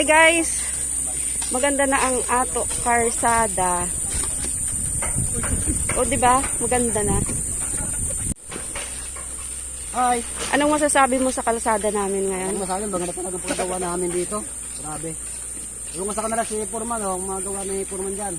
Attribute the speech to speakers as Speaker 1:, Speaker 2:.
Speaker 1: Hi guys! Maganda na ang ato karsada. O diba? Maganda na.
Speaker 2: Hi!
Speaker 1: Anong masasabi mo sa kalsada namin ngayon?
Speaker 2: Ano masabi? Maganda talaga paggawa namin dito. Grabe. Yung sa kanila si Purman, ang mga gawa ni Purman dyan.